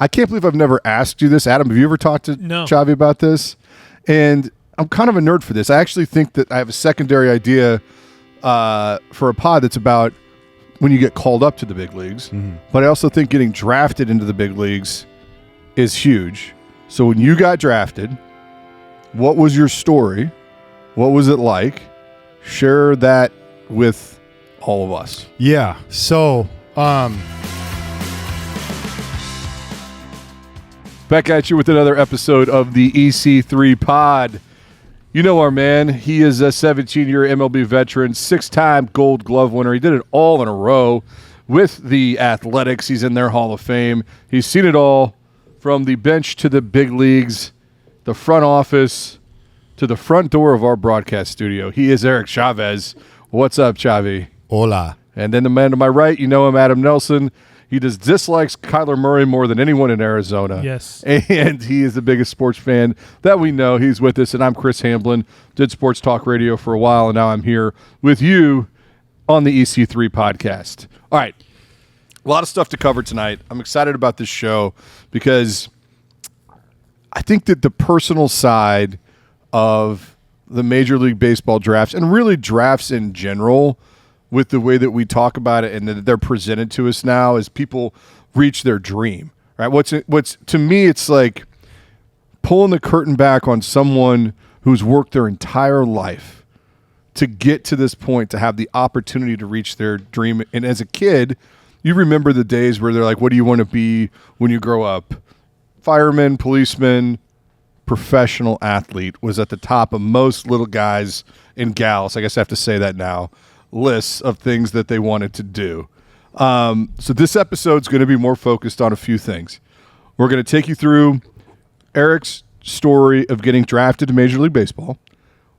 I can't believe I've never asked you this. Adam, have you ever talked to Chavy about this? And I'm kind of a nerd for this. I actually think that I have a secondary idea for a pod that's about when you get called up to the big leagues. Mm-hmm. But I also think getting drafted into the big leagues is huge. So when you got drafted, what was your story? What was it like? Share that with all of us. Yeah. So, back at you with another episode of the EC3 Pod. You know our man. He is a 17-year MLB veteran, 6-time Gold Glove winner. He did it all in a row with the Athletics. He's in their Hall of Fame. He's seen it all from the bench to the big leagues, the front office to the front door of our broadcast studio. He is Eric Chavez. What's up, Chavy? Hola. And then the man to my right, you know him, Adam Nelson. He dislikes Kyler Murray more than anyone in Arizona. Yes. And he is the biggest sports fan that we know. He's with us, and I'm Chris Hamblin. Did sports talk radio for a while, and now I'm here with you on the EC3 podcast. All right. A lot of stuff to cover tonight. I'm excited about this show because I think that the personal side of the Major League Baseball drafts, and really drafts in general, with the way that we talk about it and that they're presented to us now as people reach their dream, right? What's to me, it's like pulling the curtain back on someone who's worked their entire life to get to this point, to have the opportunity to reach their dream. And as a kid, you remember the days where they're like, what do you want to be when you grow up? Fireman, policeman, professional athlete was at the top of most little guys and gals, I guess I have to say that now, lists of things that they wanted to do. So this episode's going to be more focused on a few things. We're going to take you through Eric's story of getting drafted to Major League Baseball.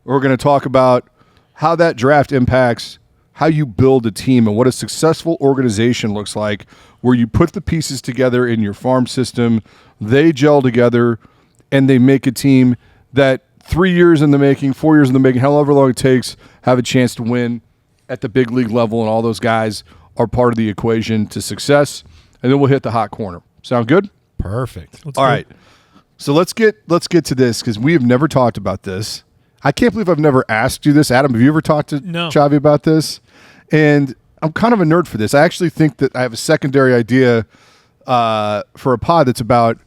We're going to talk about how that draft impacts how you build a team and what a successful organization looks like, where you put the pieces together in your farm system, they gel together, and they make a team that 3 years in the making, 4 years in the making, however long it takes, have a chance to win at the big league level, and all those guys are part of the equation to success. And then we'll hit the hot corner. Sound good? Perfect. All right. So let's get to this, because we have never talked about this. I can't believe I've never asked you this. Adam, have you ever talked to Chavy about this? And I'm kind of a nerd for this. I actually think that I have a secondary idea for a pod that's about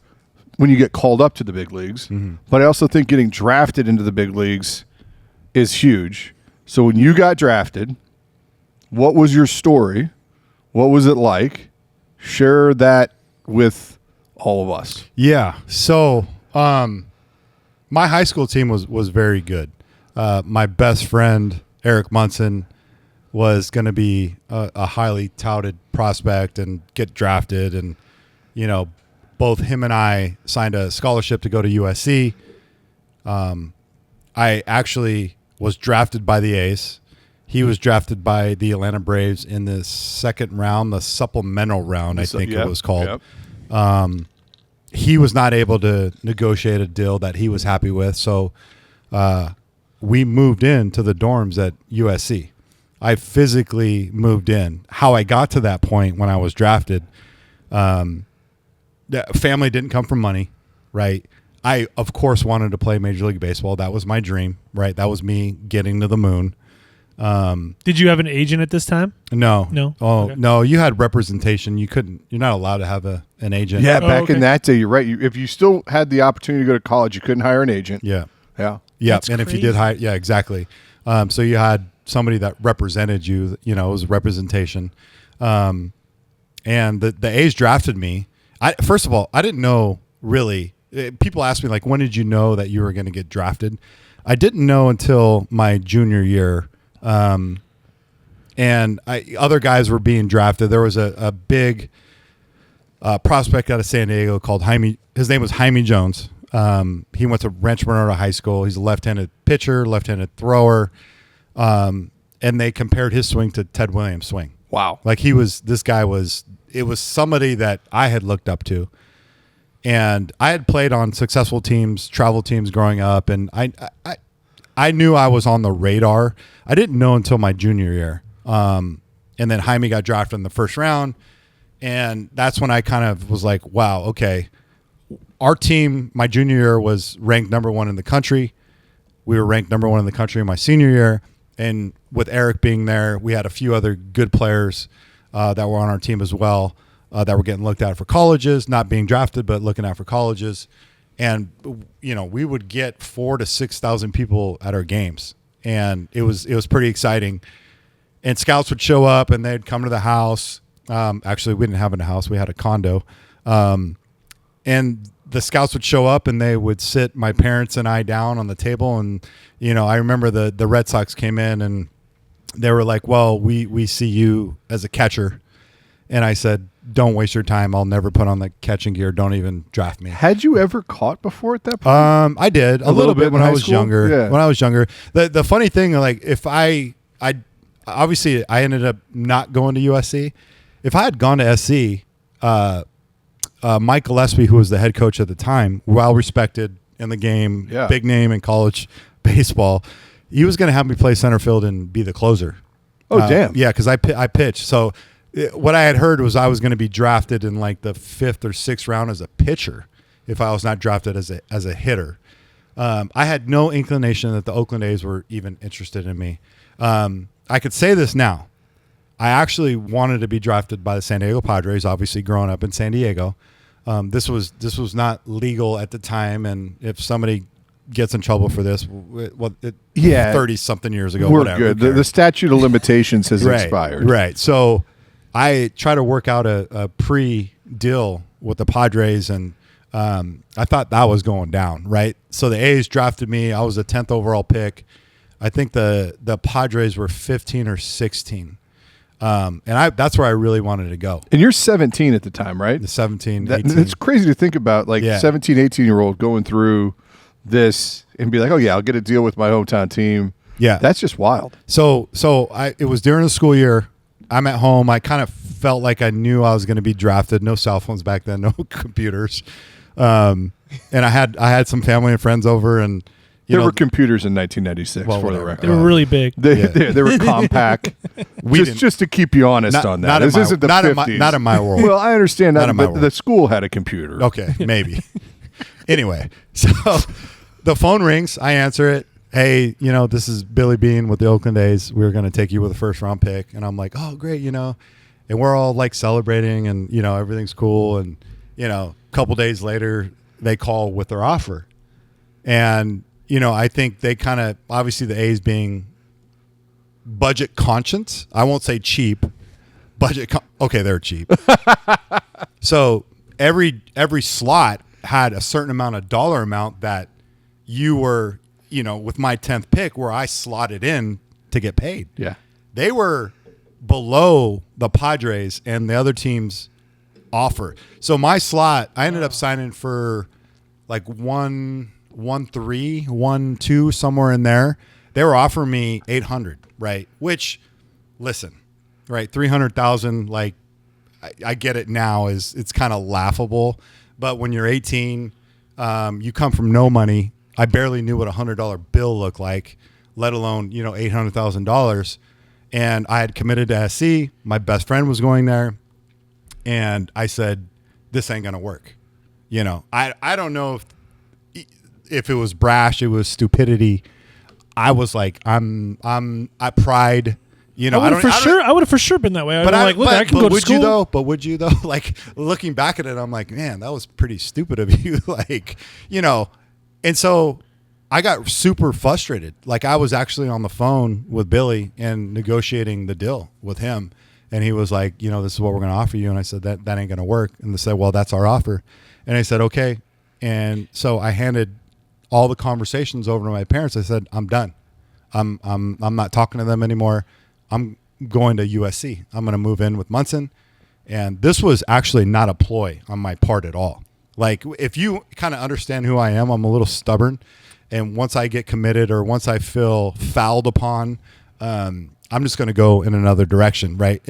when you get called up to the big leagues. Mm-hmm. But I also think getting drafted into the big leagues is huge. So when you got drafted, what was your story? What was it like? Share that with all of us. Yeah. So my high school team was very good. My best friend, Eric Munson, was going to be a highly touted prospect and get drafted. And, both him and I signed a scholarship to go to USC. I actually was drafted by the A's. He was drafted by the Atlanta Braves in the second round, the supplemental round, I think it was called. Yep. He was not able to negotiate a deal that he was happy with, so we moved into the dorms at USC. I physically moved in. How I got to that point when I was drafted, the family didn't come from money, right? I, of course, wanted to play Major League Baseball. That was my dream, right? That was me getting to the moon. Did you have an agent at this time? No. Oh, okay. No, you had representation. You're not allowed to have an agent. Yeah, back in that day, you're right. If you still had the opportunity to go to college, you couldn't hire an agent. Yeah. That's and crazy. if you did hire, yeah, exactly. So you had somebody that represented you, it was representation. And the A's drafted me. First of all, I didn't know really. People ask me, like, when did you know that you were going to get drafted? I didn't know until my junior year. And other guys were being drafted. There was a big prospect out of San Diego called Jaime. His name was Jaime Jones. He went to Rancho Bernardo High School. He's a left-handed pitcher, left-handed thrower. And they compared his swing to Ted Williams' swing. Wow. Like it was somebody that I had looked up to. And I had played on successful teams, travel teams growing up, and I knew I was on the radar. I didn't know until my junior year. And then Jaime got drafted in the first round, And that's when I kind of was like, wow, okay. Our team, my junior year, was ranked number 1 in the country. We were ranked number 1 in the country in my senior year. And with Eric being there, we had a few other good players that were on our team as well that were getting looked at for colleges, not being drafted, but looking at for colleges. And, we would get 4,000 to 6,000 people at our games. And it was pretty exciting. And scouts would show up and they'd come to the house. Actually, we didn't have a house. We had a condo. And the scouts would show up and they would sit my parents and I down on the table. And, I remember the Red Sox came in and they were like, well, we see you as a catcher. And I said, don't waste your time. I'll never put on the catching gear. Don't even draft me. Had you ever caught before at that point? I did a little bit when I was younger. Yeah. When I was younger, the funny thing, like if I obviously I ended up not going to USC. If I had gone to SC, Mike Gillespie, who was the head coach at the time, well respected in the game, big name in college baseball, he was going to have me play center field and be the closer. Oh, damn. Yeah, because I pitched. So what I had heard was I was going to be drafted in like the 5th or 6th round as a pitcher if I was not drafted as a hitter. I had no inclination that the Oakland A's were even interested in me. I could say this now. I actually wanted to be drafted by the San Diego Padres, obviously growing up in San Diego. This was not legal at the time, and if somebody gets in trouble for this, 30-something years ago, we're whatever. good. The statute of limitations has expired. Right. So I tried to work out a pre-deal with the Padres, and I thought that was going down, right? So the A's drafted me. I was a 10th overall pick. I think the Padres were 15 or 16. And that's where I really wanted to go. And you're 17 at the time, right? The 17, 18. It's crazy to think about, 17, 18-year-old going through this and be like, oh, yeah, I'll get a deal with my hometown team. Yeah. That's just wild. So it was during the school year. I'm at home. I kind of felt like I knew I was going to be drafted. No cell phones back then, no computers. And I had some family and friends over, and there were computers in 1996, for the record. They were really big. They were compact. just to keep you honest on that. This isn't the 50s. Not in my world. Well, I understand that, but world. the school had a computer. Okay, maybe. Anyway, so the phone rings. I answer it. Hey, this is Billy Bean with the Oakland A's. We're going to take you with a first-round pick. And I'm like, oh, great, And we're all, like, celebrating, and, everything's cool. And, a couple days later, they call with their offer. And I think they kind of, obviously the A's being budget conscious. I won't say cheap. Okay, they're cheap. So every slot had a certain amount of dollar amount that you were, with my 10th pick where I slotted in to get paid. Yeah. They were below the Padres and the other team's offer. So my slot, I ended up signing for like 1.3, 1.2, somewhere in there. They were offering me $800, right? Which, listen, right, $300,000. Like, I get it now. It's kind of laughable, but when you're 18, you come from no money. I barely knew what a $100 bill looked like, let alone $800,000. And I had committed to SC. My best friend was going there, and I said, "This ain't gonna work." I don't know if it was brash, it was stupidity. I was like, I pride. I would have for sure been that way. I can go to school. But would you though? Like, looking back at it, I'm like, man, that was pretty stupid of you. And so I got super frustrated. Like, I was actually on the phone with Billy and negotiating the deal with him. And he was like, this is what we're going to offer you. And I said, that ain't going to work. And they said, well, that's our offer. And I said, okay. And so I handed all the conversations over to my parents. I said, I'm done. I'm not talking to them anymore. I'm going to USC. I'm going to move in with Munson. And this was actually not a ploy on my part at all. Like, if you kind of understand who I am, I'm a little stubborn. And once I get committed or once I feel fouled upon, I'm just going to go in another direction, right?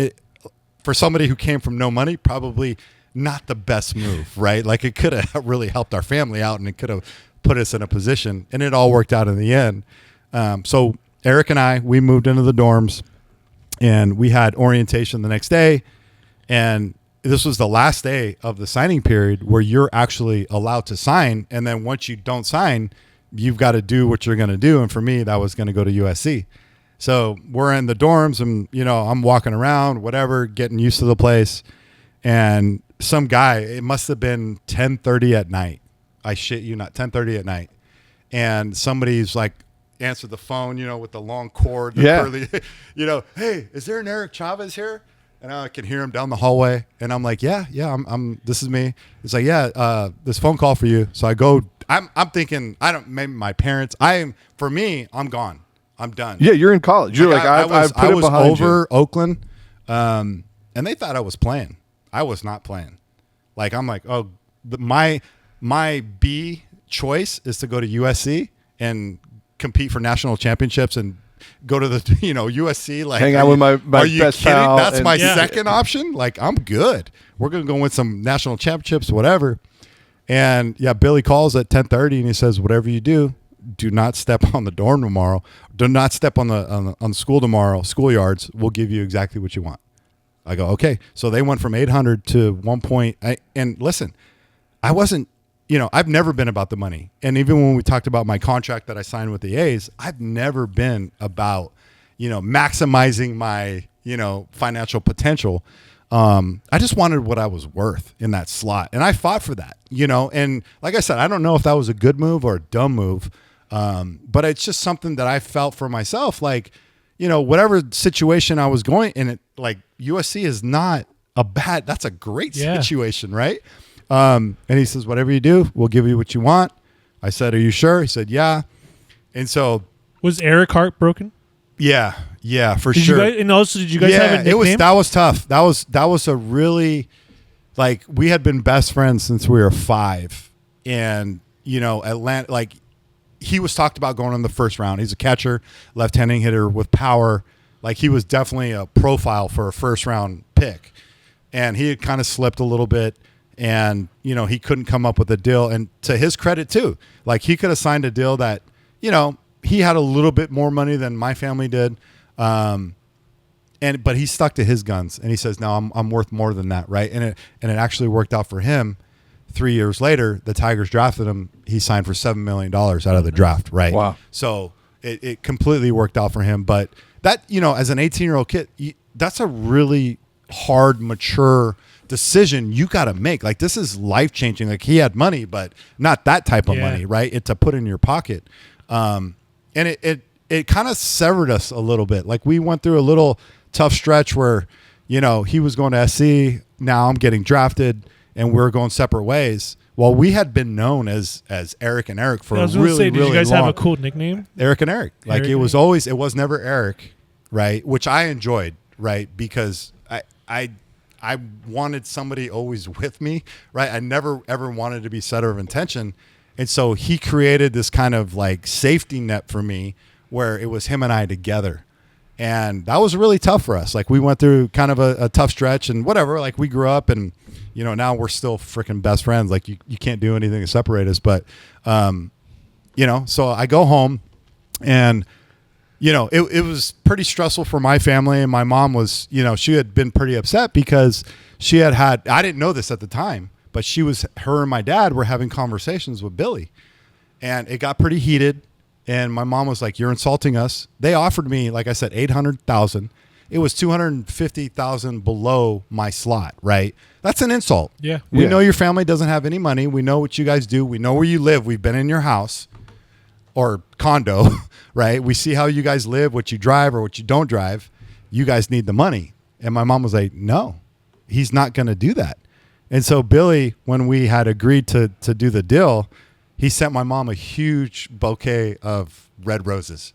For somebody who came from no money, probably not the best move, right? Like, it could have really helped our family out, and it could have put us in a position, and it all worked out in the end. So Eric and I, we moved into the dorms, and we had orientation the next day. And this was the last day of the signing period where you're actually allowed to sign. And then once you don't sign, you've got to do what you're going to do. And for me, that was going to go to USC. So we're in the dorms and, I'm walking around, whatever, getting used to the place. And some guy, it must have been 10:30 at night. I shit you not, 10:30 at night. And somebody's like, answered the phone, with the long cord, the curly, hey, is there an Eric Chavez here? And I can hear him down the hallway. And I'm like, yeah, I'm this is me. It's like, this phone call for you. So I go, I'm thinking, maybe my parents, for me, I'm gone. I'm done. Yeah, you're in college. You're I was over Oakland, and they thought I was playing. I was not playing. Like, I'm like, oh, my B choice is to go to USC and compete for national championships and go to the USC. Like, hang out with my best pal. That's my second option. Like, I'm good. We're gonna go win some national championships, whatever. And Billy calls at 10:30 and he says, whatever you do not step on the dorm tomorrow. Do not step on the school tomorrow. Schoolyards. We'll give you exactly what you want. I go, okay. So they went from 800 to 1 point. And listen, I wasn't. I've never been about the money. And even when we talked about my contract that I signed with the A's, I've never been about, maximizing my, financial potential. I just wanted what I was worth in that slot. And I fought for that, and like I said, I don't know if that was a good move or a dumb move. But it's just something that I felt for myself, like, whatever situation I was going in, it, like USC is not that's a great situation. Right. And he says, whatever you do, we'll give you what you want. I said, are you sure? He said, yeah. And so was Eric heartbroken? Yeah, for sure. And also, did you guys have a nickname? That was tough. That was a really, like, we had been best friends since we were 5. And, Atlanta, like, he was talked about going in the first round. He's a catcher, left-handed hitter with power. Like, he was definitely a profile for a first-round pick. And he had kind of slipped a little bit. And, he couldn't come up with a deal. And to his credit, too, like, he could have signed a deal that, he had a little bit more money than my family did. But he stuck to his guns. And he says, no, I'm worth more than that, right? And it actually worked out for him. 3 years later, the Tigers drafted him. He signed for $7 million out of the draft, right? Wow. So it completely worked out for him. But that, as an 18-year-old kid, that's a really hard, mature decision you got to make. Like, this is life-changing. Like, he had money, but not that type of money, right? It to put in your pocket. And it kind of severed us a little bit. Like, we went through a little tough stretch where, he was going to SC. Now I'm getting drafted and we're going separate ways. Well, we had been known as Eric and Eric for a really, really long. Did you guys have a cool nickname? Eric and Eric. Like, it was never Eric, right? Which I enjoyed, right? Because I wanted somebody always with me, right? I never ever wanted to be center of attention. And so he created this kind of like safety net for me where it was him and I together. And that was really tough for us. Like, we went through kind of a tough stretch and whatever, like, we grew up and, now we're still freaking best friends. Like, you can't do anything to separate us. But, so I go home and, it was pretty stressful for my family. And my mom was, she had been pretty upset because she had, I didn't know this at the time, but her and my dad were having conversations with Billy, and it got pretty heated. And my mom was like, you're insulting us. They offered me, like I said, $800,000. It was $250,000 below my slot, right? That's an insult. Yeah. We know your family doesn't have any money. We know what you guys do. We know where you live. We've been in your house or condo, right? We see how you guys live, what you drive or what you don't drive. You guys need the money. And my mom was like, no, he's not going to do that. And so Billy, when we had agreed to do the deal, he sent my mom a huge bouquet of red roses.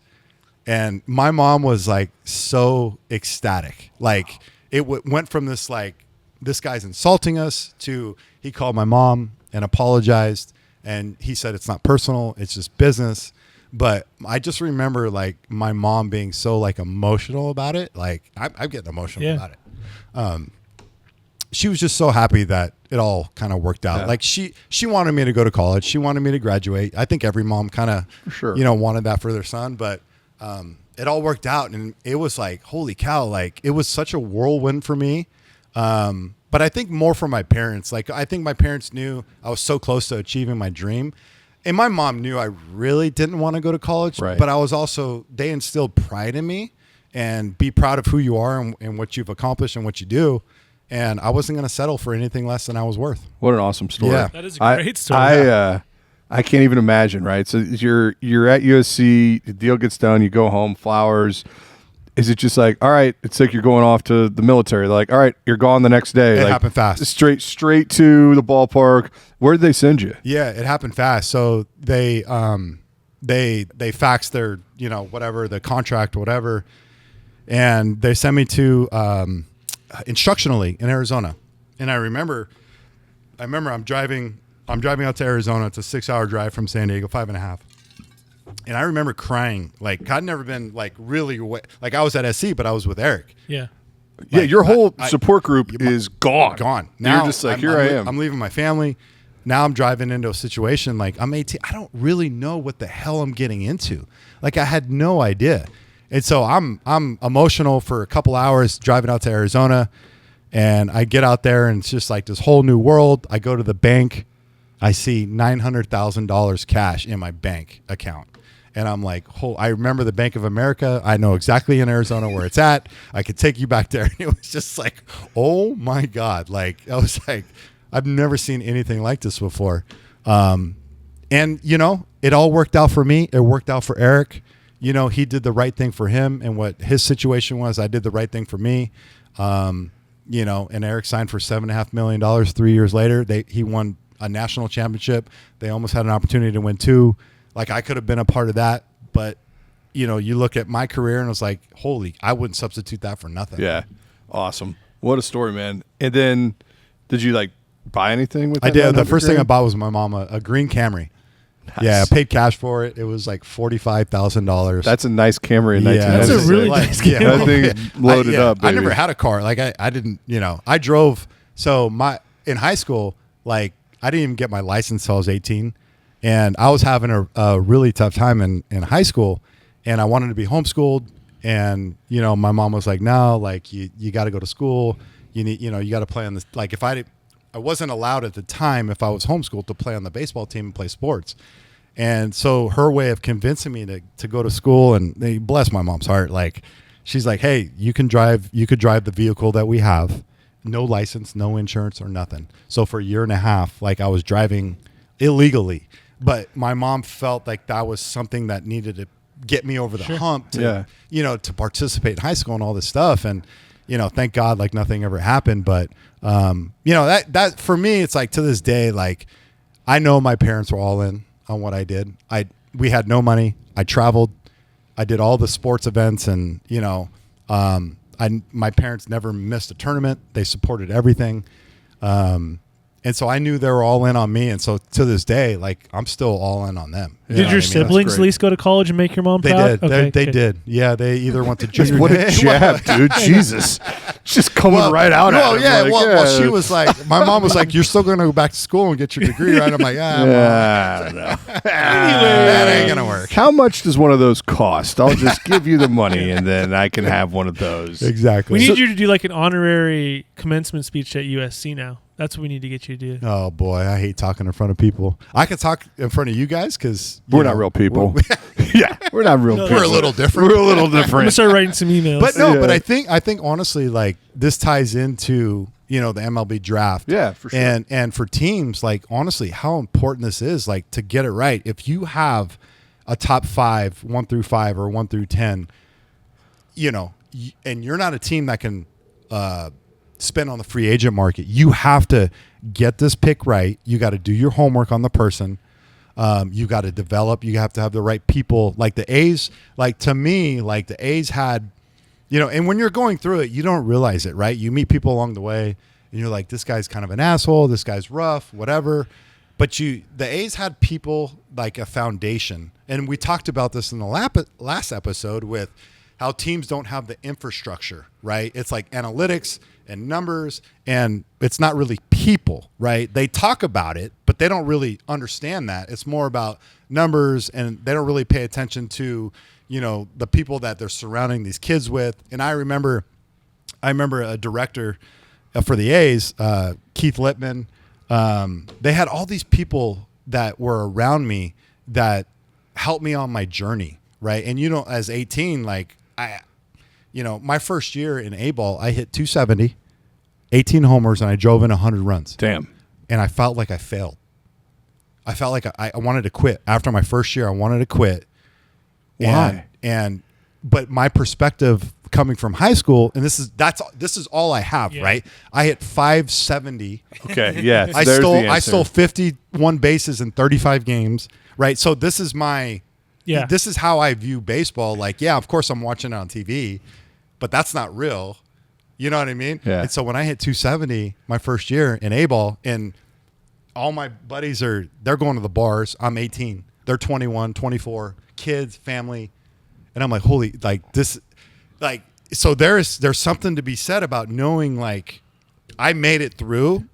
And my mom was like so ecstatic. Like, it went from this, like, this guy's insulting us to he called my mom and apologized. And he said, it's not personal. It's just business. But I just remember, like, my mom being so, like, emotional about it. Like, I'm getting emotional about it. She was just so happy that it all kind of worked out. Yeah. Like, she wanted me to go to college. She wanted me to graduate. I think every mom kind of, wanted that for their son. But it all worked out. And it was like, holy cow. Like, it was such a whirlwind for me. But I think more for my parents. Like, I think my parents knew I was so close to achieving my dream. And my mom knew I really didn't want to go to college. Right. But I was also, they instilled pride in me and be proud of who you are and what you've accomplished and what you do. And I wasn't going to settle for anything less than I was worth. What an awesome story. Yeah. That is a great story. I can't even imagine, right? So you're at USC, the deal gets done, you go home, flowers. Is it just like, all right, it's like you're going off to the military. They're like, all right, you're gone the next day. It like, happened fast. Straight to the ballpark. Where did they send you? Yeah, it happened fast. So they faxed their, whatever, the contract, whatever. And they sent me to instructionally in Arizona. And I remember I'm driving out to Arizona. It's a 6-hour drive from San Diego, 5.5. And I remember crying. Like, I'd never been like really like I was at SC, but I was with Eric. Yeah. Yeah, Like, your whole support group is gone. Gone. Now you're just like, I am. I'm leaving my family. Now I'm driving into a situation like I'm 18. I don't really know what the hell I'm getting into. Like, I had no idea. And so I'm emotional for a couple hours driving out to Arizona. And I get out there and it's just like this whole new world. I go to the bank. I see $900,000 cash in my bank account. And I'm like, I remember the Bank of America. I know exactly in Arizona where it's at. I could take you back there. And it was just like, oh my God. Like, I was like, I've never seen anything like this before. And, it all worked out for me. It worked out for Eric. He did the right thing for him. And what his situation was, I did the right thing for me. And Eric signed for $7.5 million 3 years later. He won a national championship. They almost had an opportunity to win 2. Like, I could have been a part of that, but you look at my career and it was like, I wouldn't substitute that for nothing. Yeah. Awesome. What a story, man. And then did you like buy anything with that? I did. The first thing I bought was my mom a green Camry. Nice. Yeah, I paid cash for it. It was like $45,000. That's a nice Camry in 1996. That's a really nice Camry. That thing loaded up, baby. I never had a car. Like, I didn't, I drove. So in high school, like, I didn't even get my license until I was 18. And I was having a really tough time in high school, and I wanted to be homeschooled. And, my mom was like, no, like, you got to go to school. You need, you got to play on this. Like, if I wasn't allowed at the time, if I was homeschooled, to play on the baseball team and play sports. And so her way of convincing me to go to school, and they bless my mom's heart. Like, she's like, hey, you could drive the vehicle that we have, no license, no insurance or nothing. So for a year and a half, like, I was driving illegally. But my mom felt like that was something that needed to get me over the hump to, to participate in high school and all this stuff. And, thank God, like, nothing ever happened. But, that for me, it's like, to this day, like, I know my parents were all in on what I did. We had no money. I traveled. I did all the sports events, and, my parents never missed a tournament. They supported everything. And so I knew they were all in on me. And so to this day, like, I'm still all in on them. Did your siblings at least go to college and make your mom proud? They did. They did. Yeah, they either went to junior. What a jab, dude. Jesus. Just coming right out at him. Yeah, like, well, she was like, my mom was like, you're still going to go back to school and get your degree, right? I'm like, I don't know. That ain't going to work. How much does one of those cost? I'll just give you the money, and then I can have one of those. Exactly. We need you to do like an honorary commencement speech at USC now. That's what we need to get you to do. Oh, boy. I hate talking in front of people. I can talk in front of you guys because we're not real people. Yeah, we're not real people. We're a little different. We're a little different. I'm going to start writing some emails. But but I think honestly, like, this ties into, the MLB draft. Yeah, for sure. And for teams, like, honestly, how important this is, like, to get it right. If you have a top 5, 1 through 5 or 1 through 10, and you're not a team that can spend on the free agent market, you have to get this pick right. You got to do your homework on the person. You got to develop. You have to have the right people. Like the A's, like, to me, like, the A's had, and when you're going through it, you don't realize it, right? You meet people along the way and you're like, this guy's kind of an asshole. This guy's rough, whatever. But the A's had people, like, a foundation. And we talked about this in the last episode with how teams don't have the infrastructure, right? It's like analytics and numbers, and it's not really people, right? They talk about it, but they don't really understand that. It's more about numbers, and they don't really pay attention to, the people that they're surrounding these kids with. And I remember a director for the A's, Keith Lippman. They had all these people that were around me that helped me on my journey, right? And as 18, like my first year in A-ball, I hit 270, 18 homers, and I drove in 100 runs. Damn. And I felt like I failed. I felt like I wanted to quit. After my first year, I wanted to quit. Why? But my perspective coming from high school, and this is all I have, right? I hit 570. Okay, yeah. I stole 51 bases in 35 games, right? So this is this is how I view baseball. Like, yeah, of course I'm watching it on TV, but that's not real. You know what I mean? Yeah. And so when I hit 270 my first year in A-ball, and all my buddies they're going to the bars. I'm 18. They're 21, 24, kids, family. And I'm like, holy, like this, like, so there's something to be said about knowing, like, I made it through,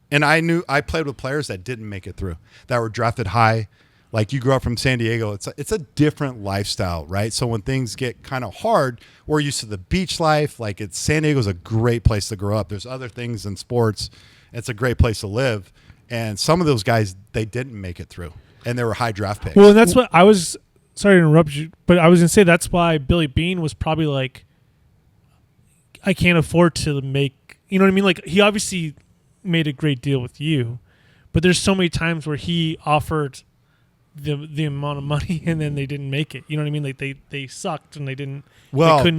and I knew I played with players that didn't make it through, that were drafted high. Like, you grew up from San Diego. It's a different lifestyle, right? So when things get kind of hard, we're used to the beach life. Like, San Diego's a great place to grow up. There's other things in sports. It's a great place to live. And some of those guys, they didn't make it through, and they were high draft picks. Well, and that's what I was. Sorry to interrupt you, but I was going to say that's why Billy Beane was probably like, I can't afford to make, you know what I mean? Like, he obviously made a great deal with you, but there's so many times where he offered the amount of money and then they didn't make it. You know what I mean? Like, they sucked and they couldn't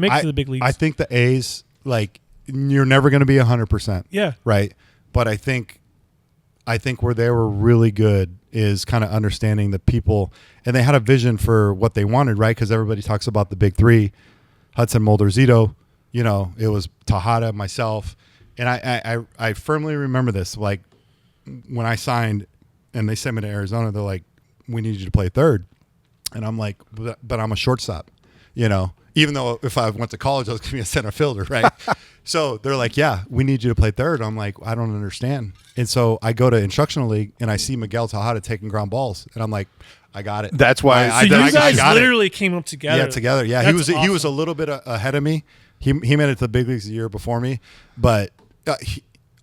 make it to the big leagues. I think the A's, like, you're never going to be 100%. Yeah. Right. But I think where they were really good is kind of understanding the people, and they had a vision for what they wanted, right? Because everybody talks about the big three, Hudson, Mulder, Zito. It was Tejada, myself. And I firmly remember this. Like, when I signed and they sent me to Arizona, they're like, we need you to play third. And I'm like, but I'm a shortstop, even though if I went to college, I was going to be a center fielder, right? So they're like, yeah, we need you to play third. I'm like, I don't understand. And so I go to instructional league and I see Miguel Tejada taking ground balls. And I'm like, I got it. That's why. So you guys literally came up together. Yeah, together. Yeah, That's he was a little bit ahead of me. He made it to the big leagues a year before me, but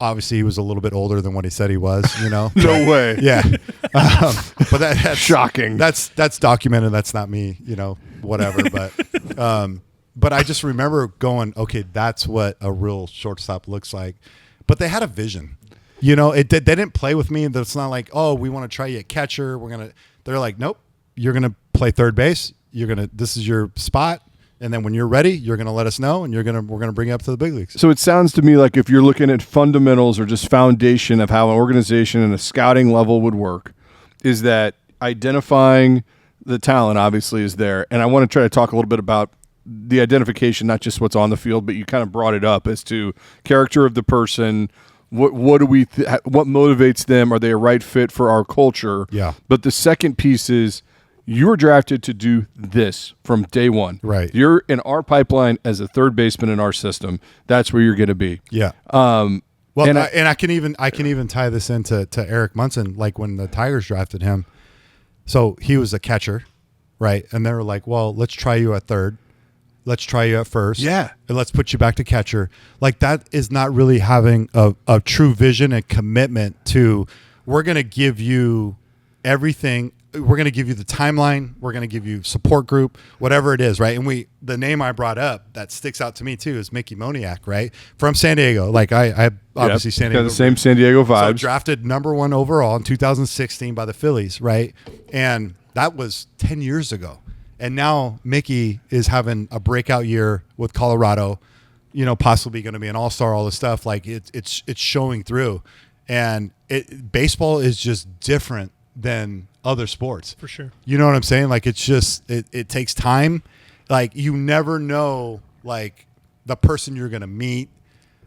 obviously he was a little bit older than what he said he was. No way. Yeah, but that's shocking. That's documented. That's not me. Whatever. But I just remember going, okay, that's what a real shortstop looks like. But they had a vision. They didn't play with me. It's not like, oh, we want to try you at catcher. They're like, nope, you're gonna play third base. This is your spot. And then when you're ready, you're gonna let us know, and we're gonna bring you up to the big leagues. So it sounds to me like if you're looking at fundamentals or just foundation of how an organization and a scouting level would work, is that identifying the talent obviously is there. And I want to try to talk a little bit about the identification, not just what's on the field, but you kind of brought it up as to character of the person. What do we? What motivates them? Are they a right fit for our culture? Yeah. But the second piece is you were drafted to do this from day one. Right. You're in our pipeline as a third baseman in our system. That's where you're going to be. Yeah. Well, and I can even tie this into Eric Munson, like when the Tigers drafted him. So he was a catcher, right? And they were like, well, let's try you at third. Let's try you at first. Yeah. And let's put you back to catcher. Like, that is not really having a true vision and commitment to, we're going to give you everything. We're going to give you the timeline. We're going to give you support group, whatever it is, right? And the name I brought up that sticks out to me too is Mickey Moniak, right? From San Diego. Like, I obviously San Diego. Got the same San Diego vibes. So drafted number 1 overall in 2016 by the Phillies, right? And that was 10 years ago. And now Mickey is having a breakout year with Colorado, possibly going to be an all-star, all this stuff. Like, it's showing through. And baseball is just different than other sports. For sure. You know what I'm saying? Like, it's just, it takes time. Like, you never know, like, the person you're going to meet,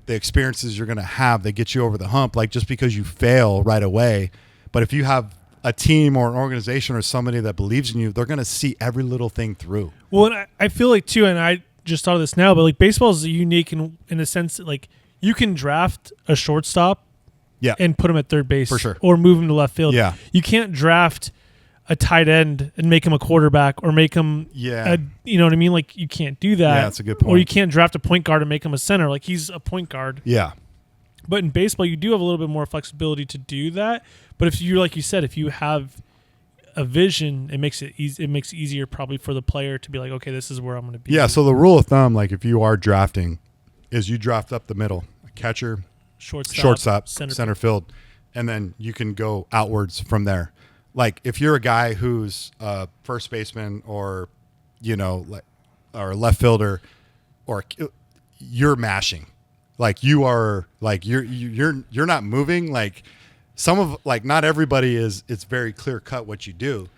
the experiences you're going to have that get you over the hump. Like, just because you fail right away. But if you have a team or an organization or somebody that believes in you, they're going to see every little thing through. Well, and I feel like too, and I just thought of this now, but like baseball is unique in the sense that like you can draft a shortstop and put him at third base for sure, or move him to left field. Yeah. You can't draft a tight end and make him a quarterback or make him, you know what I mean? Like, you can't do that. Yeah, that's a good point. Or you can't draft a point guard and make him a center. Like, he's a point guard. Yeah. But in baseball, you do have a little bit more flexibility to do that. But if you, like you said, if you have a vision, it makes it easy. It makes it easier probably for the player to be like, okay, this is where I'm going to be. Yeah. So the rule of thumb, like if you are drafting, is you draft up the middle, catcher, shortstop, center field, and then you can go outwards from there. Like if you're a guy who's a first baseman or, or left fielder, or you're mashing, like you are, like you're not moving. Like not everybody is. It's very clear cut what you do,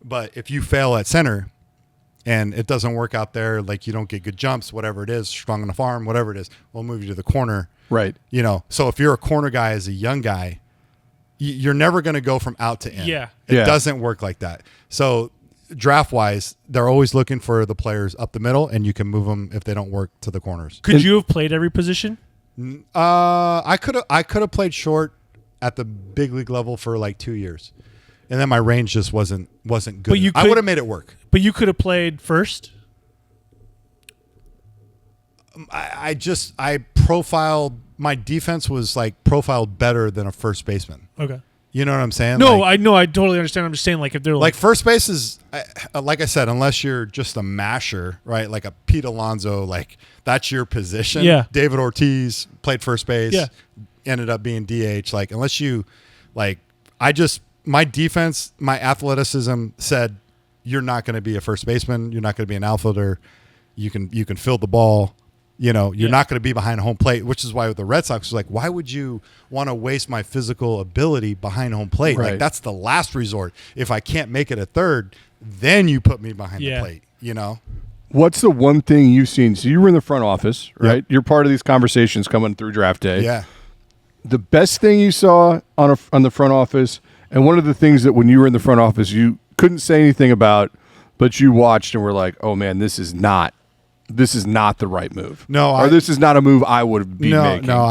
but if you fail at center and it doesn't work out there, like you don't get good jumps, whatever it is, strong on the farm, whatever it is, we'll move you to the corner. Right. So if you're a corner guy as a young guy, you're never going to go from out to in. Yeah. It doesn't work like that. So draft wise, they're always looking for the players up the middle, and you can move them if they don't work to the corners. Could you have played every position? I could have played short at the big league level for like 2 years, and then my range just wasn't good. But I would have made it work. But you could have played first. I profiled, my defense was like profiled better than a first baseman. Okay. You know what I'm saying? No, I know. I totally understand. I'm just saying, like, if they're like first base is, like I said, unless you're just a masher, right? Like a Pete Alonso, like that's your position. Yeah. David Ortiz played first base. Yeah. Ended up being DH. Like unless you, like, my defense, my athleticism said you're not going to be a first baseman. You're not going to be an outfielder. You can field the ball. You're not going to be behind home plate, which is why with the Red Sox, it's like, why would you want to waste my physical ability behind home plate? Right. Like that's the last resort. If I can't make it a third, then you put me behind the plate. What's the one thing you've seen? So you were in the front office, right? Yep. You're part of these conversations coming through draft day. Yeah. The best thing you saw on the front office, and one of the things that when you were in the front office you couldn't say anything about, but you watched and were like, oh man, this is not the right move. No, this is not a move I would be making. No,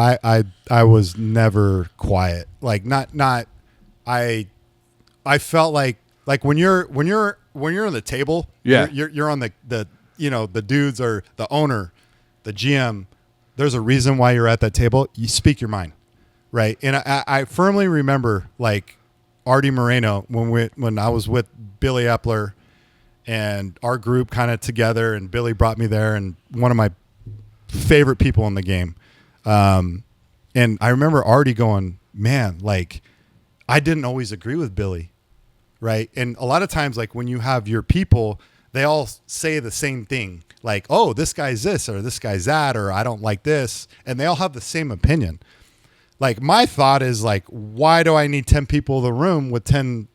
I was never quiet. Like I felt like when you're on the table, you're on the dudes or the owner, the GM. There's a reason why you're at that table. You speak your mind, right? And I firmly remember like Artie Moreno when I was with Billy Epler. And our group kind of together, and Billy brought me there, and one of my favorite people in the game. And I remember Artie going, man, like I didn't always agree with Billy, right? And a lot of times, like when you have your people, they all say the same thing, like, oh, this guy's this, or this guy's that, or I don't like this. And they all have the same opinion. Like my thought is like, why do I need 10 people in the room with 10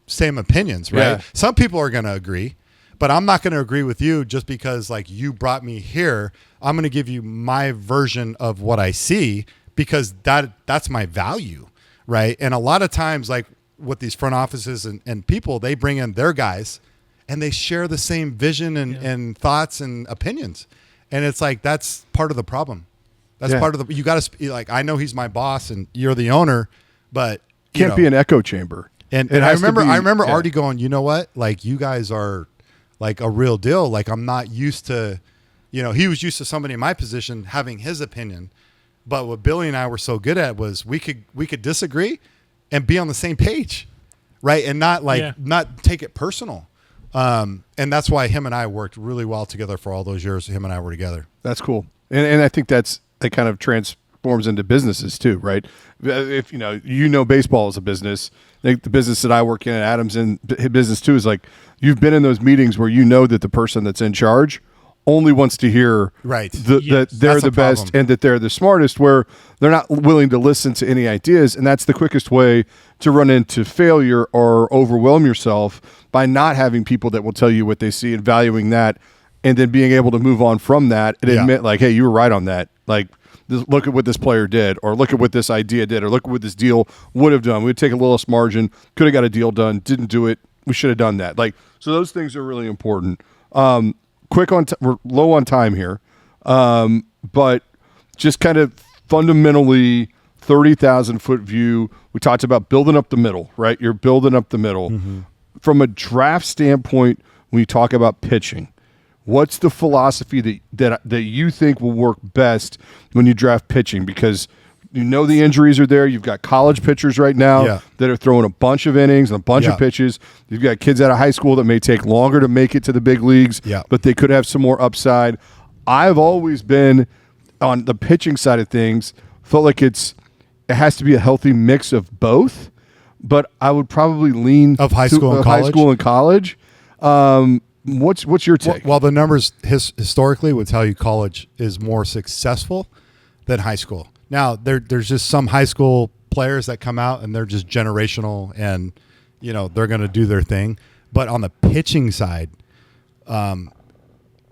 same opinions, right? Yeah. Some people are going to agree, but I'm not going to agree with you just because like you brought me here. I'm going to give you my version of what I see because that's my value, right? And a lot of times like with these front offices and people, they bring in their guys and they share the same vision and thoughts and opinions. And it's like, that's part of the problem. That's part of you got to like, I know he's my boss and you're the owner, but can't be an echo chamber. And I remember Artie going, you know what? Like you guys are like a real deal. Like I'm not used to, he was used to somebody in my position having his opinion. But what Billy and I were so good at was we could disagree and be on the same page, right? And not take it personal. And that's why him and I worked really well together for all those years. Him and I were together. That's cool. And I think that kind of transforms into businesses too, right? If baseball is a business. I think the business that I work in, and Adam's in business too, is like you've been in those meetings where you know that the person that's in charge only wants to hear that they're the best and that they're the smartest, where they're not willing to listen to any ideas. And that's the quickest way to run into failure or overwhelm yourself, by not having people that will tell you what they see and valuing that, and then being able to move on from that and admit like, hey, you were right on that. Like, look at what this player did, or look at what this idea did, or look at what this deal would have done. We'd take a little less margin, could have got a deal done, didn't do it. We should have done that. Like, so those things are really important. We're low on time here, but just kind of fundamentally 30,000 foot view. We talked about building up the middle, right? You're building up the middle. Mm-hmm. From a draft standpoint, when you talk about pitching, what's the philosophy that you think will work best when you draft pitching? Because the injuries are there. You've got college pitchers right now that are throwing a bunch of innings and a bunch of pitches. You've got kids out of high school that may take longer to make it to the big leagues, but they could have some more upside. I've always been on the pitching side of things, felt like it has to be a healthy mix of both, but I would probably lean of high school and college. What's your take? Well, the numbers historically would tell you college is more successful than high school. Now, there's just some high school players that come out and they're just generational and, they're going to do their thing. But on the pitching side,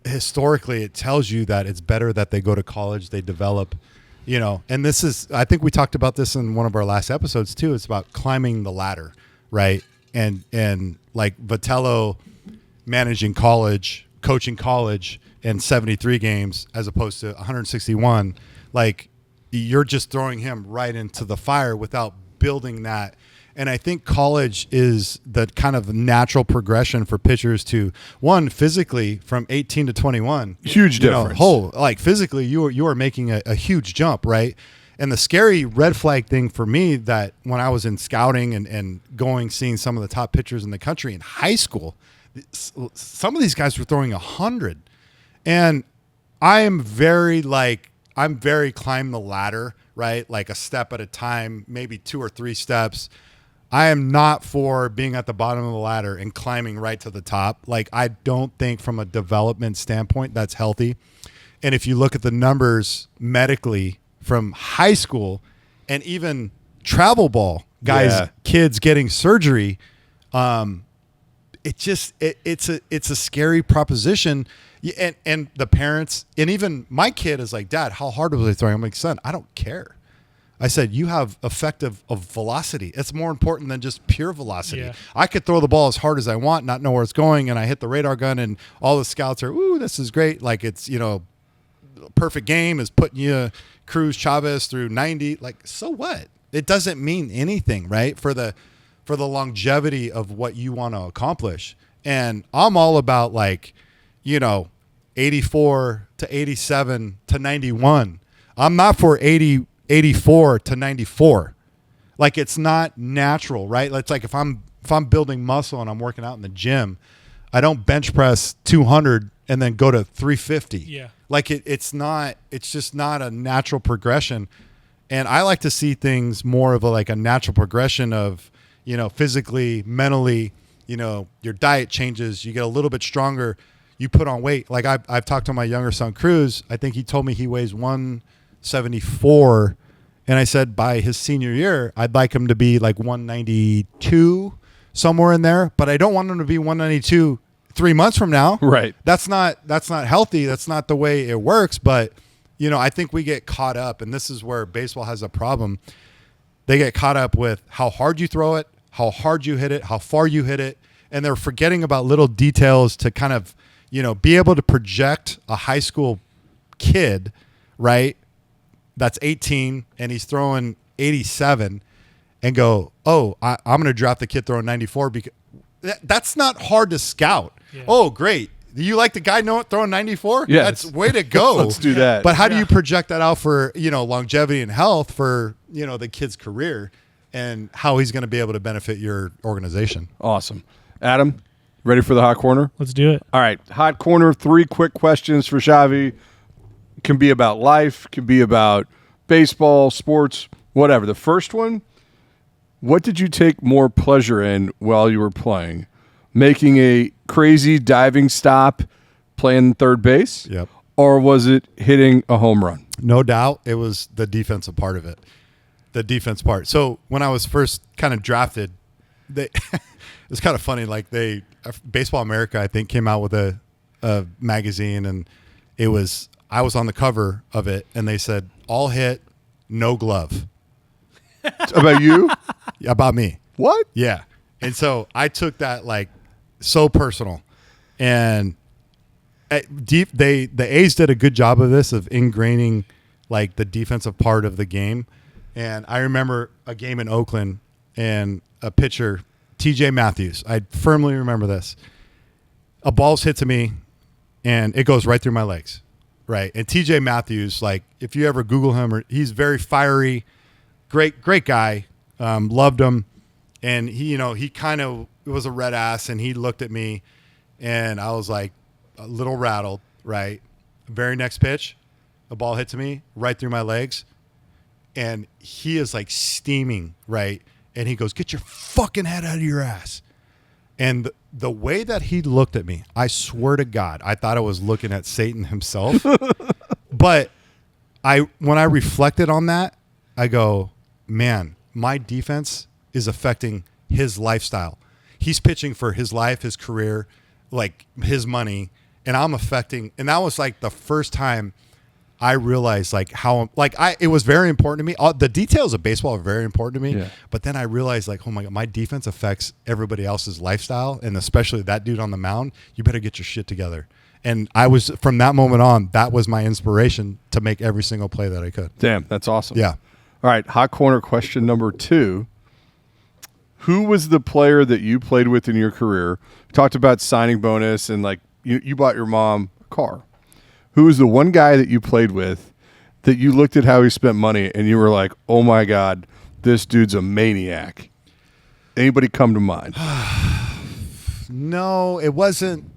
historically, it tells you that it's better that they go to college, they develop, and this is, I think we talked about this in one of our last episodes too. It's about climbing the ladder, right? And like Vitello managing college, coaching college in 73 games as opposed to 161, like you're just throwing him right into the fire without building that. And I think college is the kind of natural progression for pitchers to, one, physically from 18 to 21. Huge difference. Physically, you are making a huge jump, right? And the scary red flag thing for me that when I was in scouting and seeing some of the top pitchers in the country in high school, some of these guys were throwing 100. And I'm very climb the ladder, right? Like a step at a time, maybe 2 or 3 steps. I am not for being at the bottom of the ladder and climbing right to the top. Like, I don't think from a development standpoint that's healthy. And if you look at the numbers medically from high school and even travel ball guys, kids getting surgery, it's a scary proposition. And the parents, and even my kid is like, Dad, how hard was I throwing? I'm like, son, I don't care. I said, you have effective of velocity. It's more important than just pure velocity. Yeah. I could throw the ball as hard as I want, not know where it's going, and I hit the radar gun, and all the scouts are, ooh, this is great. Like, it's, perfect game is putting you Cruz Chavez through 90. Like, so what? It doesn't mean anything, right? For the longevity of what you want to accomplish. And I'm all about 84 to 87 to 91. I'm not for 84 to 94. Like, it's not natural, right? It's like if I'm building muscle and I'm working out in the gym, I don't bench press 200 and then go to 350. Yeah. Like it's just not a natural progression. And I like to see things more of a natural progression of, physically, mentally, your diet changes, you get a little bit stronger, you put on weight. Like I've talked to my younger son, Cruz. I think he told me he weighs 174. And I said by his senior year, I'd like him to be like 192, somewhere in there. But I don't want him to be 192 3 months from now. Right. That's not healthy. That's not the way it works. But, I think we get caught up, and this is where baseball has a problem. They get caught up with how hard you throw it, how hard you hit it, how far you hit it. And they're forgetting about little details to kind of, be able to project a high school kid, right? That's 18 and he's throwing 87 and go, oh, I'm going to draft the kid throwing 94 because that's not hard to scout. Yeah. Oh, great. Do you like the guy throwing 94? Yes. That's way to go. Let's do that. But how do you project that out for, longevity and health for, the kid's career and how he's going to be able to benefit your organization? Awesome. Adam, ready for the hot corner? Let's do it. All right. Hot corner, 3 quick questions for Chavy. Can be about life, can be about baseball, sports, whatever. The first one, what did you take more pleasure in while you were playing? Making a crazy diving stop playing third base? Yep. Or was it hitting a home run? No doubt it was the defensive part of it. The defense part. So when I was first kind of drafted, it's kind of funny. Like Baseball America, I think, came out with a magazine, and I was on the cover of it, and they said, all hit, no glove. About you? About me. What? Yeah. And so I took that so personal. And the A's did a good job of this, of ingraining the defensive part of the game. And I remember a game in Oakland and a pitcher, TJ Matthews. I firmly remember this. A ball's hit to me, and it goes right through my legs. right? And TJ Matthews, like if you ever Google him, he's very fiery, great guy. Loved him, and he kind of was a red ass, and he looked at me, and I was like a little rattled, right? Very next pitch, a ball hit to me right through my legs, and he is like steaming, right? And he goes, "Get your fucking head out of your ass." And the way that he looked at me, I swear to God, I thought I was looking at Satan himself. But when I reflected on that, I go, man, my defense is affecting his lifestyle. He's pitching for his life, his career, like his money, and I'm affecting. And that was like the first time I realized like how it was very important to me. The details of baseball are very important to me. Yeah. But then I realized like, oh my God, my defense affects everybody else's lifestyle, and especially that dude on the mound. You better get your shit together. And I was, from that moment on, that was my inspiration to make every single play that I could. Damn, that's awesome. Yeah. All right, hot corner question number 2. Who was the player that you played with in your career? We talked about signing bonus and like you bought your mom a car. Who was the one guy that you played with that you looked at how he spent money and you were like, oh my God, this dude's a maniac? Anybody come to mind? No, it wasn't.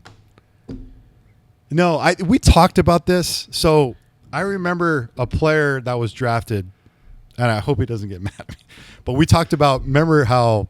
No, we talked about this. So I remember a player that was drafted, and I hope he doesn't get mad at me, but we talked about, remember how,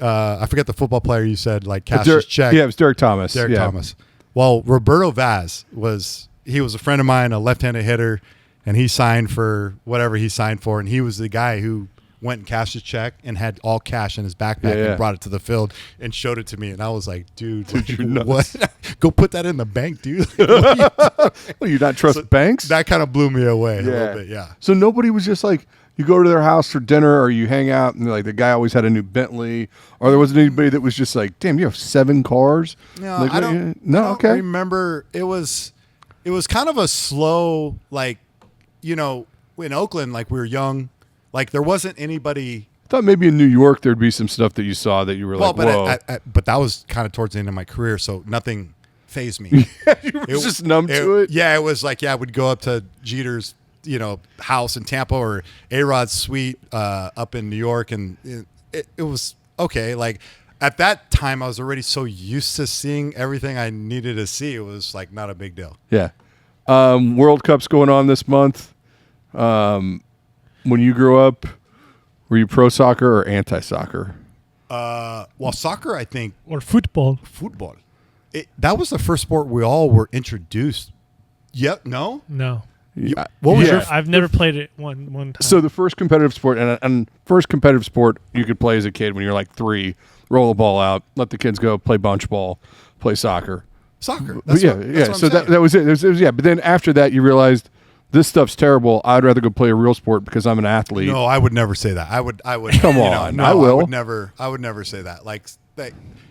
I forget the football player you said, like cash his check. Yeah, it was Derek Thomas. Thomas. Well, Roberto Vaz was a friend of mine, a left-handed hitter, and he signed for whatever he signed for, and he was the guy who went and cashed his check and had all cash in his backpack and brought it to the field and showed it to me, and I was like, dude you're nuts. What? Go put that in the bank, dude. Well, you not trust banks? That kind of blew me away a little bit, yeah. So nobody was just like, you go to their house for dinner or you hang out and like the guy always had a new Bentley, or there wasn't anybody that was just like, damn, you have 7 cars? No, like, I don't remember. It was kind of a slow, like, in Oakland, like we were young, like there wasn't anybody. I thought maybe in New York there'd be some stuff that you saw that you were like, whoa. But that was kind of towards the end of my career, so nothing fazed me. You were just numb to it? Yeah, it was like, I would go up to Jeter's, house in Tampa, or A-Rod's suite up in New York, and it was okay. Like at that time, I was already so used to seeing everything I needed to see. It was like not a big deal. Yeah. World Cup's going on this month. When you grew up, were you pro soccer or anti-soccer? Well, soccer, I think. Or football. Football. That was the first sport we all were introduced. Yep. No? No. What was your? I've never played it one time. So the first competitive sport, and first competitive sport you could play as a kid when you're like 3, roll the ball out, let the kids go, play bunch ball, play soccer. Soccer. That's what so that was it. It was, but then after that you realized this stuff's terrible. I'd rather go play a real sport because I'm an athlete. No, I would never say that. I would. Come on, I will. I would never say that. Like,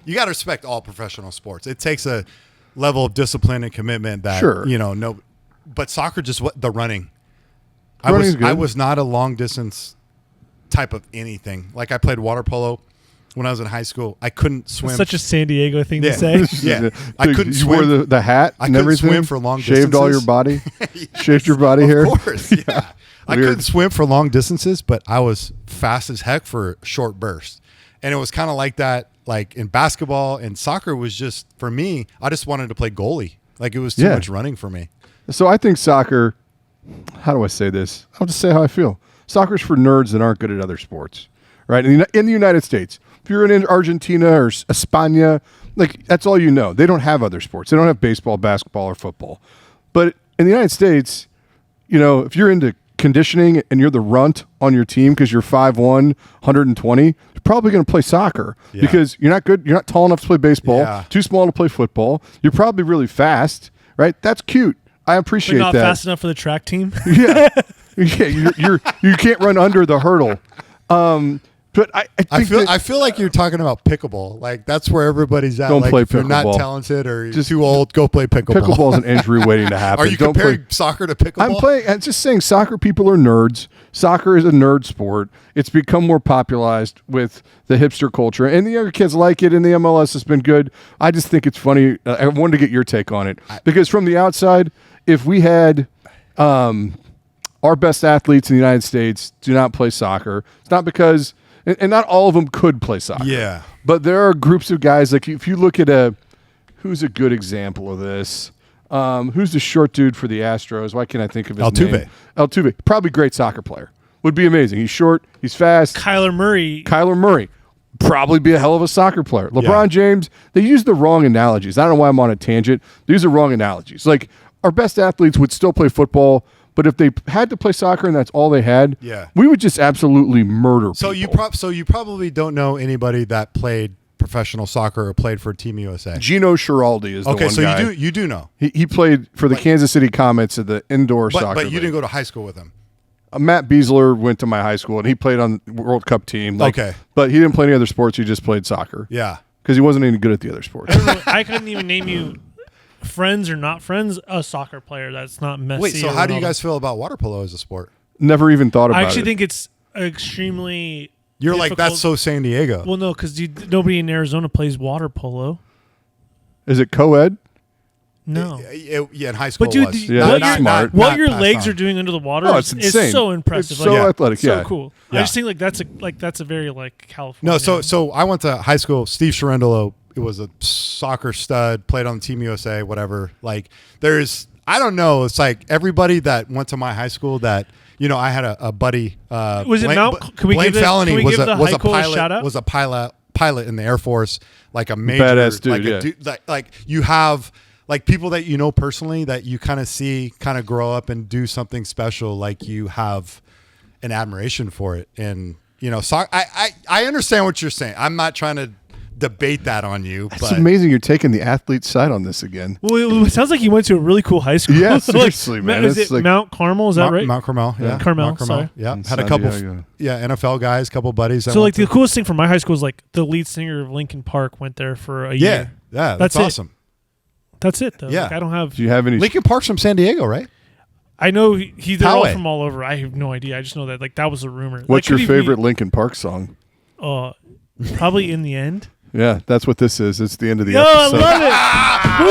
you got to respect all professional sports. It takes a level of discipline and commitment that no. But soccer, just the running. I was not a long distance type of anything. Like I played water polo when I was in high school. I couldn't swim. That's such a San Diego thing to say. Yeah, I couldn't swim. You wore the hat and everything. Swim for long distances. Shaved all your body. Yes, shaved your body hair. Of course, yeah. I couldn't swim for long distances, but I was fast as heck for short bursts. And it was kind of like that, like in basketball, and soccer was just, for me, I just wanted to play goalie. Like it was too much running for me. So I think soccer, how do I say this? I'll just say how I feel. Soccer's for nerds that aren't good at other sports, right? In the United States, if you're in Argentina or España, like that's all you know. They don't have other sports. They don't have baseball, basketball, or football. But in the United States, if you're into conditioning and you're the runt on your team because you're 5'1", 120, you're probably going to play soccer because you're not good. You're not tall enough to play baseball, too small to play football. You're probably really fast, right? That's cute. I appreciate that. But not fast enough for the track team. Yeah. You can't run under the hurdle. But I feel like you're talking about pickleball. Like that's where everybody's at. Don't play if you're not talented or you're just too old, go play pickleball. Pickleball's an injury waiting to happen. Are you comparing soccer to pickleball? I'm just saying soccer people are nerds. Soccer is a nerd sport. It's become more popularized with the hipster culture, and the younger kids like it, and the MLS has been good. I just think it's funny. I wanted to get your take on it because from the outside, if we had our best athletes in the United States do not play soccer, it's not because, and not all of them could play soccer. Yeah. But there are groups of guys, like if you look at who's a good example of this? Who's the short dude for the Astros? Why can't I think of his name? Altuve. Probably great soccer player. Would be amazing. He's short. He's fast. Kyler Murray. Probably be a hell of a soccer player. LeBron James, they use the wrong analogies. I don't know why I'm on a tangent. These are wrong analogies. Like, our best athletes would still play football, but if they had to play soccer and that's all they had, we would just absolutely murder people. You probably don't know anybody that played professional soccer or played for Team USA. Gino Schiraldi is the one guy. Okay, so you do know. He played for the Kansas City Comets at the indoor soccer But you league. didn't go to high school with him. Matt Beasler went to my high school, and he played on the World Cup team. But he didn't play any other sports. He just played soccer. Yeah. Because he wasn't any good at the other sports. I couldn't even name you, friends or not friends, a soccer player that's not Messi. Wait, so how do you guys feel about water polo as a sport? Never even thought about it. I actually think it's extremely You're difficult. like, that's so San Diego. Well, no, because nobody in Arizona plays water polo. Is it co-ed? No. Yeah, in high school But dude, it was. what your legs are doing under the water it's insane. is so impressive. It's so athletic, so cool. Yeah. I just think that's a very California. No, so I went to high school. Steve Sherendolo, it was a soccer stud, played on Team USA, whatever. Like, I don't know. It's like everybody that went to my high school that, I had a buddy. Was Blaine, it Mount? Can we Blaine give the, Felony can we was give a the high was a school pilot. shout out? Was a pilot in the Air Force, like a major badass dude. Like you have. Like people that you know personally that you kind of see kind of grow up and do something special, like you have an admiration for it. And, I understand what you're saying. I'm not trying to debate that on you. It's amazing you're taking the athlete side on this again. Well, it sounds like you went to a really cool high school. Yeah, seriously, man. Is it Mount Carmel? Is that right? Mount Carmel, yeah. Carmel, sorry. Yeah, had a couple, NFL guys, couple buddies. So, the coolest thing from my high school is, the lead singer of Linkin Park went there for a year. Yeah, that's awesome. That's it, though. Yeah. I don't have... Do you have any... Linkin Park's from San Diego, right? I know they're all from all over. I have no idea. I just know that, that was a rumor. What's your favorite Linkin Park song? Probably In the End. Yeah, that's what this is. It's the end of the episode. I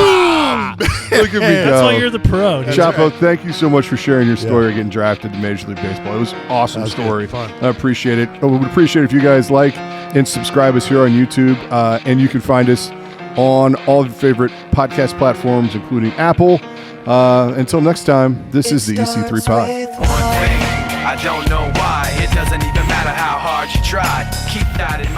love it! Look at me go. That's why you're the pro. Chapo, thank you so much for sharing your story of getting drafted to Major League Baseball. It was an awesome story. Fun. I appreciate it. We would appreciate it if you guys like and subscribe us here on YouTube. And you can find us on all of your favorite podcast platforms, including Apple. Until next time, this is the EC3 Pod. I don't know why. It doesn't even matter how hard you try. Keep that in mind.